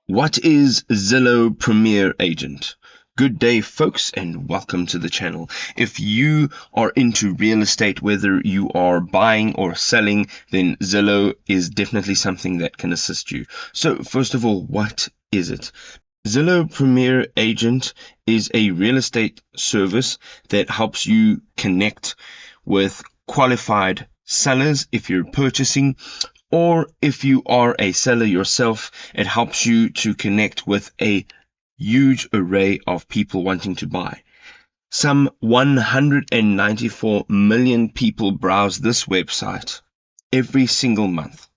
What is Zillow Premiere Agent? Good day, folks, and welcome to the channel. If you are into real estate, whether you are buying or selling, then Zillow is definitely something that can assist you. So first of all, what is it? Zillow Premiere Agent is a real estate service that helps you connect with qualified sellers if you're purchasing, or if you are a seller yourself. It helps you to connect with a huge array of people wanting to buy. Some 194 million people browse this website every single month.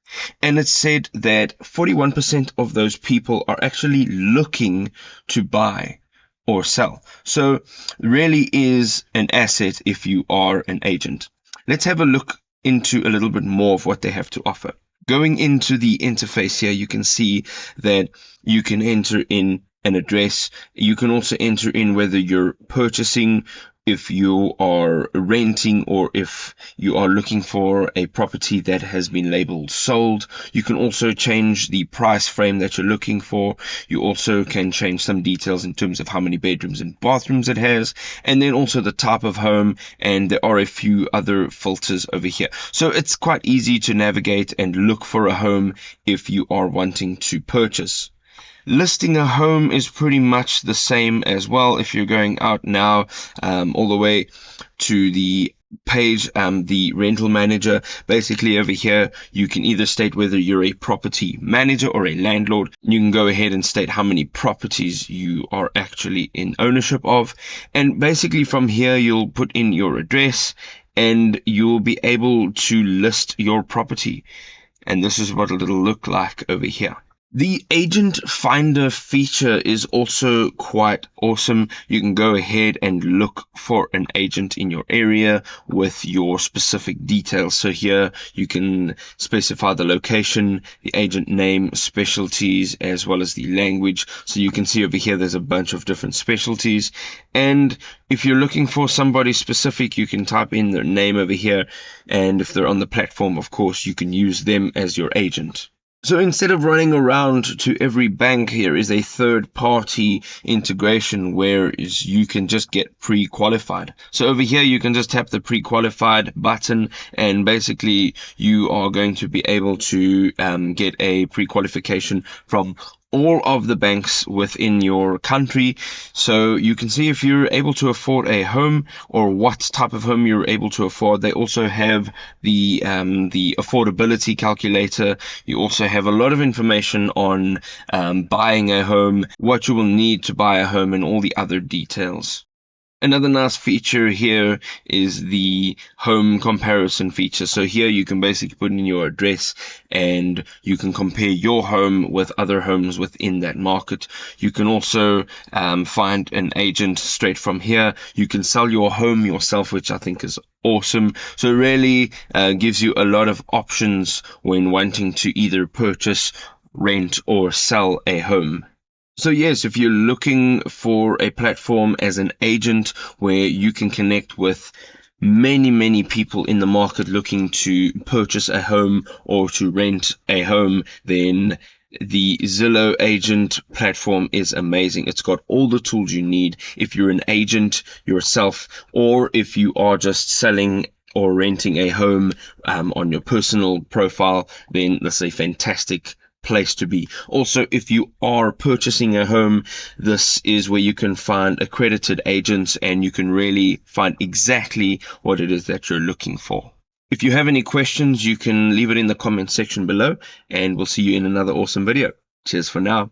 And it's said that 41% of those people are actually looking to buy or sell. So really is an asset if you are an agent. Let's have a look into a little bit more of what they have to offer. Going into the interface here, you can see that you can enter in an address. You can also enter in whether you're purchasing, if you are renting, or if you are looking for a property that has been labeled sold. You can also change the price frame that you're looking for. You also can change some details in terms of how many bedrooms and bathrooms it has, and then also the type of home, and there are a few other filters over here. So it's quite easy to navigate and look for a home if you are wanting to purchase. Listing a home is pretty much the same as well. If you're going out now all the way to the page, the rental manager, basically over here you can either state whether you're a property manager or a landlord. You can go ahead and state how many properties you are actually in ownership of, and basically from here you'll put in your address and you'll be able to list your property, and this is what it'll look like over here. The agent finder feature is also quite awesome. You can go ahead and look for an agent in your area with your specific details. So here you can specify the location, the agent name, specialties, as well as the language. So you can see over here there's a bunch of different specialties. And if you're looking for somebody specific, you can type in their name over here. And if they're on the platform, of course, you can use them as your agent. So instead of running around to every bank, here is a third-party integration where you can just get pre-qualified. So over here, you can just tap the pre-qualified button, and basically you are going to be able to get a pre-qualification from all of the banks within your country. So you can see if you're able to afford a home or what type of home you're able to afford. They also have the affordability calculator. You also have a lot of information on buying a home, what you will need to buy a home, and all the other details. Another nice feature here is the home comparison feature. So here you can basically put in your address and you can compare your home with other homes within that market. You can also find an agent straight from here. You can sell your home yourself, which I think is awesome. So it really gives you a lot of options when wanting to either purchase, rent, or sell a home. So yes, if you're looking for a platform as an agent where you can connect with many people in the market looking to purchase a home or to rent a home, then the Zillow agent platform is amazing. It's got all the tools you need if you're an agent yourself, or if you are just selling or renting a home on your personal profile, then that's a fantastic place to be. Also, if you are purchasing a home, this is where you can find accredited agents and you can really find exactly what it is that you're looking for. If you have any questions, you can leave it in the comment section below, and we'll see you in another awesome video. Cheers for now.